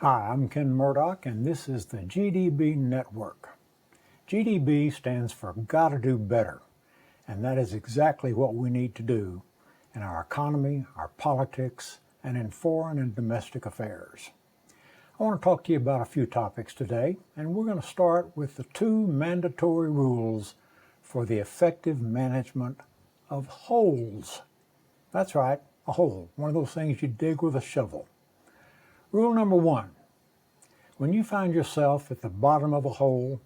Hi, I'm Ken Murdock, and this is the GDB Network. GDB stands for Gotta Do Better, and that is exactly what we need to do in our economy, our politics, and in foreign and domestic affairs. I want to talk to you about a few topics today, and we're going to start with the 2 mandatory rules for the effective management of holes. That's right, a hole, one of those things you dig with a shovel. Rule number 1, when you find yourself at the bottom of a hole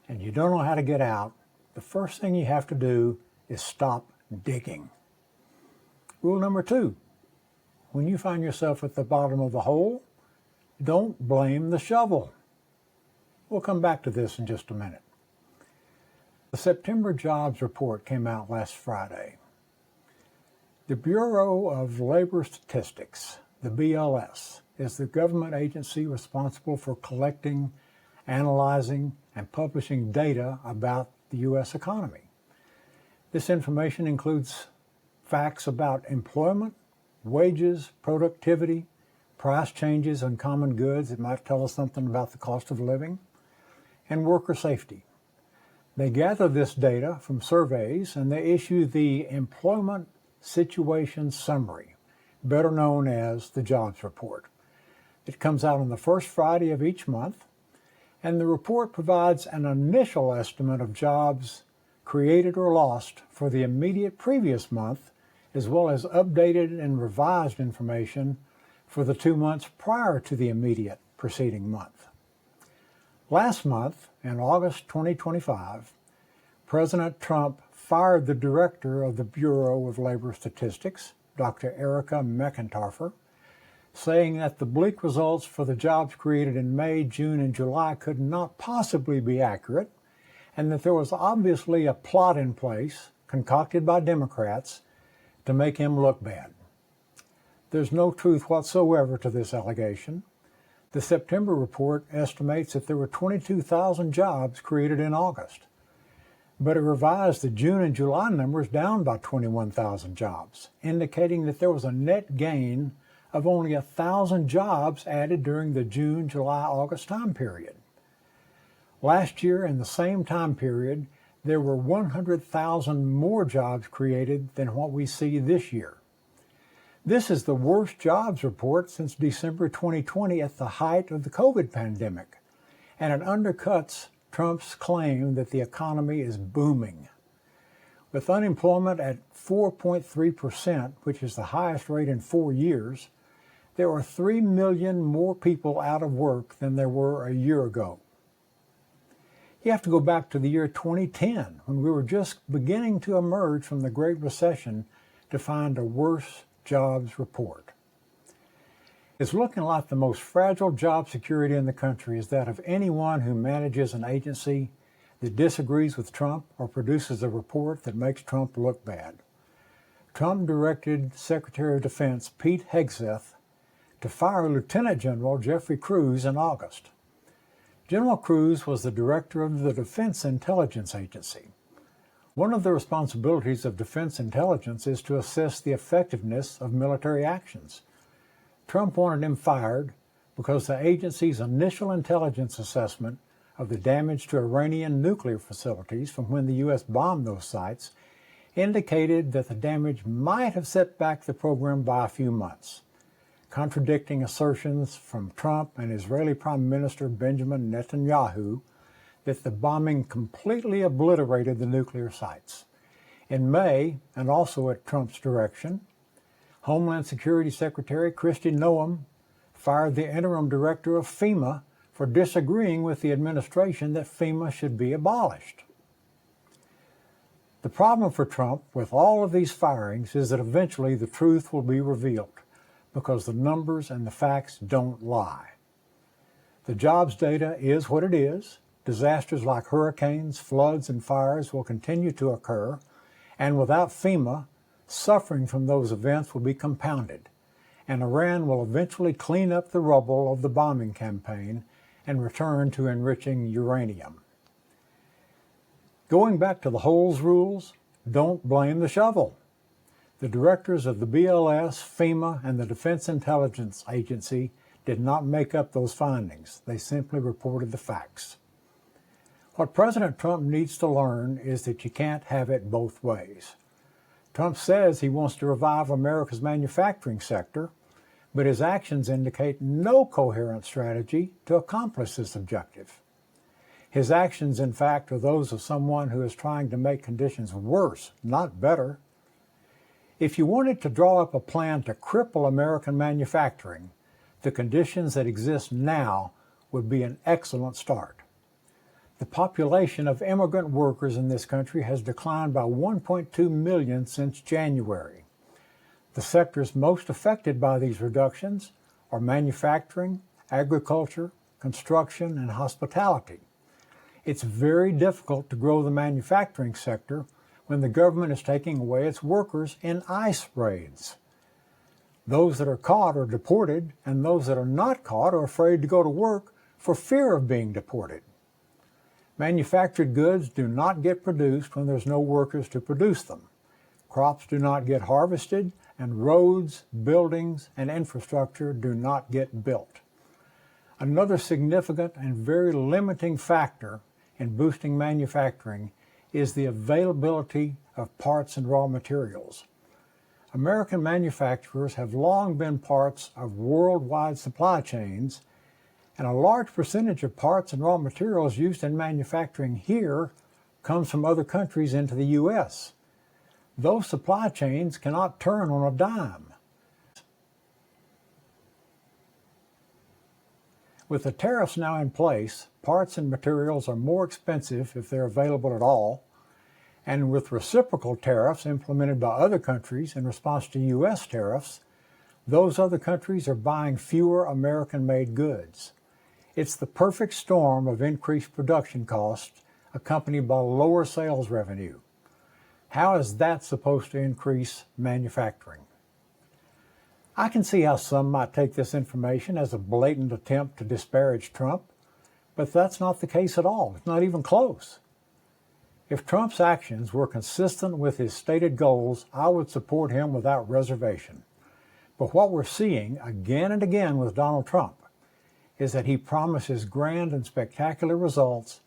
and you don't know how to get out, the first thing you have to do is stop digging. Rule number 2, when you find yourself at the bottom of the hole, don't blame the shovel. We'll come back to this in just a minute. The September jobs report came out last Friday. The Bureau of Labor Statistics, the BLS, is the government agency responsible for collecting, analyzing, and publishing data about the U.S. economy. This information includes facts about employment, wages, productivity, price changes on common goods. It might tell us something about the cost of living, and worker safety. They gather this data from surveys and they issue the Employment Situation Summary, better known as the Jobs Report. It comes out on the first Friday of each month, and the report provides an initial estimate of jobs created or lost for the immediate previous month, as well as updated and revised information for the 2 months prior to the immediate preceding month. Last month, in August 2025, President Trump fired the director of the Bureau of Labor Statistics, Dr. Erica McIntyre, saying that the bleak results for the jobs created in May, June, and July could not possibly be accurate, and that there was obviously a plot in place, concocted by Democrats, to make him look bad. There's no truth whatsoever to this allegation. The September report estimates that there were 22,000 jobs created in August, but it revised the June and July numbers down by 21,000 jobs, indicating that there was a net gain of only 1,000 jobs added during the June, July, August time period. Last year, in the same time period, there were 100,000 more jobs created than what we see this year. This is the worst jobs report since December 2020 at the height of the COVID pandemic, and it undercuts Trump's claim that the economy is booming. With unemployment at 4.3%, which is the highest rate in 4 years, there are 3 million more people out of work than there were a year ago. You have to go back to the year 2010, when we were just beginning to emerge from the Great Recession, to find a worse jobs report. It's looking like the most fragile job security in the country is that of anyone who manages an agency that disagrees with Trump or produces a report that makes Trump look bad. Trump directed Secretary of Defense Pete Hegseth to fire Lieutenant General Jeffrey Cruz in August. General Cruz was the director of the Defense Intelligence Agency. One of the responsibilities of defense intelligence is to assess the effectiveness of military actions. Trump wanted him fired because the agency's initial intelligence assessment of the damage to Iranian nuclear facilities from when the U.S. bombed those sites indicated that the damage might have set back the program by a few months, contradicting assertions from Trump and Israeli Prime Minister Benjamin Netanyahu that the bombing completely obliterated the nuclear sites. In May, and also at Trump's direction, Homeland Security Secretary Kristi Noem fired the interim director of FEMA for disagreeing with the administration that FEMA should be abolished. The problem for Trump with all of these firings is that eventually the truth will be revealed, because the numbers and the facts don't lie. The jobs data is what it is. Disasters like hurricanes, floods, and fires will continue to occur, and without FEMA, suffering from those events will be compounded, and Iran will eventually clean up the rubble of the bombing campaign and return to enriching uranium. Going back to the holes rules, don't blame the shovel. The directors of the BLS, FEMA, and the Defense Intelligence Agency did not make up those findings. They simply reported the facts. What President Trump needs to learn is that you can't have it both ways. Trump says he wants to revive America's manufacturing sector, but his actions indicate no coherent strategy to accomplish this objective. His actions, in fact, are those of someone who is trying to make conditions worse, not better. If you wanted to draw up a plan to cripple American manufacturing, the conditions that exist now would be an excellent start. The population of immigrant workers in this country has declined by 1.2 million since January. The sectors most affected by these reductions are manufacturing, agriculture, construction, and hospitality. It's very difficult to grow the manufacturing sector when the government is taking away its workers in ICE raids. Those that are caught are deported, and those that are not caught are afraid to go to work for fear of being deported. Manufactured goods do not get produced when there's no workers to produce them. Crops do not get harvested, and roads, buildings, and infrastructure do not get built. Another significant and very limiting factor in boosting manufacturing is the availability of parts and raw materials. American manufacturers have long been parts of worldwide supply chains, and a large percentage of parts and raw materials used in manufacturing here comes from other countries into the U.S. Those supply chains cannot turn on a dime. With the tariffs now in place, parts and materials are more expensive if they're available at all, and with reciprocal tariffs implemented by other countries in response to U.S. tariffs, those other countries are buying fewer American-made goods. It's the perfect storm of increased production costs accompanied by lower sales revenue. How is that supposed to increase manufacturing? I can see how some might take this information as a blatant attempt to disparage Trump, but that's not the case at all. It's not even close. If Trump's actions were consistent with his stated goals, I would support him without reservation. But what we're seeing again and again with Donald Trump is that he promises grand and spectacular results,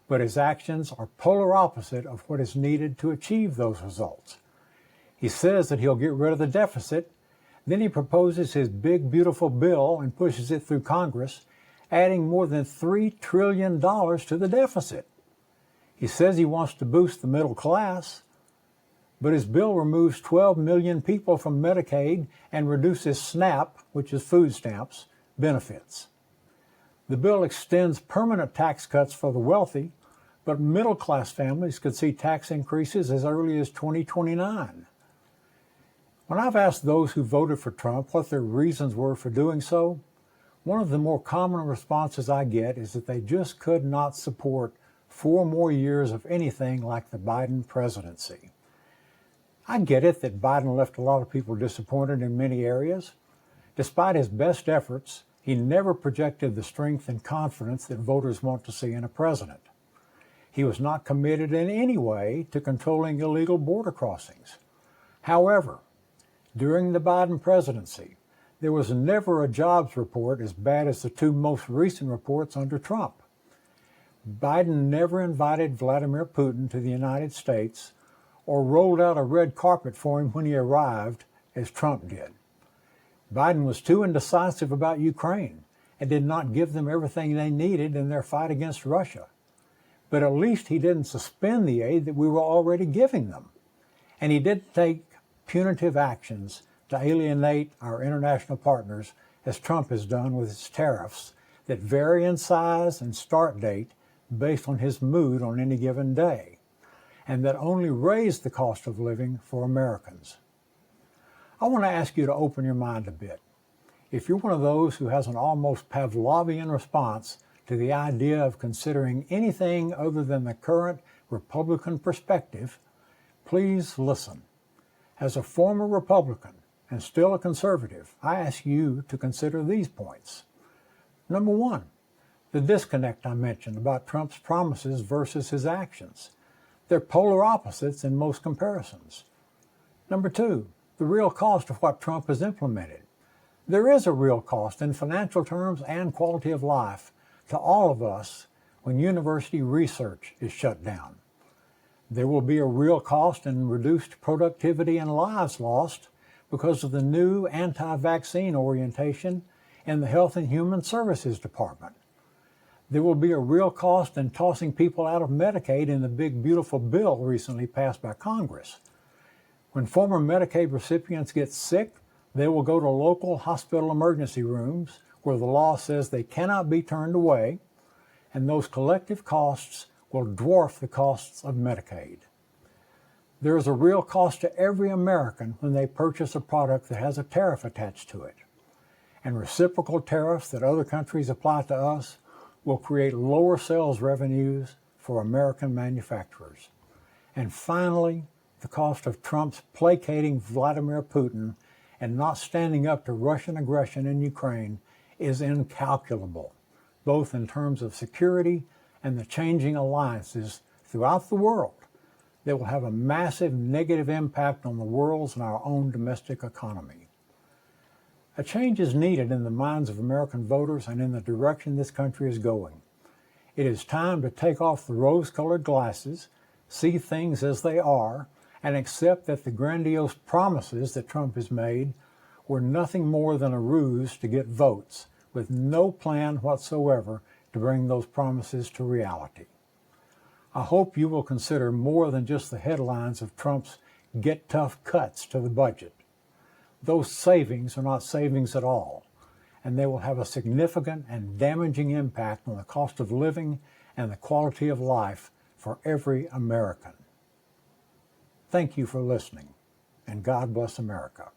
but his actions are polar opposite of what is needed to achieve those results. He says that he'll get rid of the deficit, then he proposes his big, beautiful bill and pushes it through Congress, adding more than $3 trillion to the deficit. He says he wants to boost the middle class, but his bill removes 12 million people from Medicaid and reduces SNAP, which is food stamps, benefits. The bill extends permanent tax cuts for the wealthy, but middle-class families could see tax increases as early as 2029. When I've asked those who voted for Trump what their reasons were for doing so, one of the more common responses I get is that they just could not support 4 more years of anything like the Biden presidency. I get it that Biden left a lot of people disappointed in many areas. Despite his best efforts, he never projected the strength and confidence that voters want to see in a president. He was not committed in any way to controlling illegal border crossings. However, during the Biden presidency, there was never a jobs report as bad as the 2 most recent reports under Trump. Biden never invited Vladimir Putin to the United States or rolled out a red carpet for him when he arrived, as Trump did. Biden was too indecisive about Ukraine and did not give them everything they needed in their fight against Russia. But at least he didn't suspend the aid that we were already giving them. And he didn't take punitive actions to alienate our international partners, as Trump has done with his tariffs that vary in size and start date based on his mood on any given day, and that only raise the cost of living for Americans. I want to ask you to open your mind a bit. If you're one of those who has an almost Pavlovian response to the idea of considering anything other than the current Republican perspective, please listen. As a former Republican and still a conservative, I ask you to consider these points. Number 1, the disconnect I mentioned about Trump's promises versus his actions. They're polar opposites in most comparisons. Number 2, the real cost of what Trump has implemented. There is a real cost in financial terms and quality of life to all of us when university research is shut down. There will be a real cost in reduced productivity and lives lost because of the new anti-vaccine orientation in the Health and Human Services Department. There will be a real cost in tossing people out of Medicaid in the big beautiful bill recently passed by Congress. When former Medicaid recipients get sick, they will go to local hospital emergency rooms where the law says they cannot be turned away, and those collective costs will dwarf the costs of Medicaid. There is a real cost to every American when they purchase a product that has a tariff attached to it. And reciprocal tariffs that other countries apply to us will create lower sales revenues for American manufacturers. And finally, the cost of Trump's placating Vladimir Putin and not standing up to Russian aggression in Ukraine is incalculable, both in terms of security and the changing alliances throughout the world that will have a massive negative impact on the world's and our own domestic economy. A change is needed in the minds of American voters and in the direction this country is going. It is time to take off the rose-colored glasses, see things as they are, and accept that the grandiose promises that Trump has made were nothing more than a ruse to get votes, with no plan whatsoever to bring those promises to reality. I hope you will consider more than just the headlines of Trump's get tough cuts to the budget. Those savings are not savings at all, and they will have a significant and damaging impact on the cost of living and the quality of life for every American. Thank you for listening, and God bless America.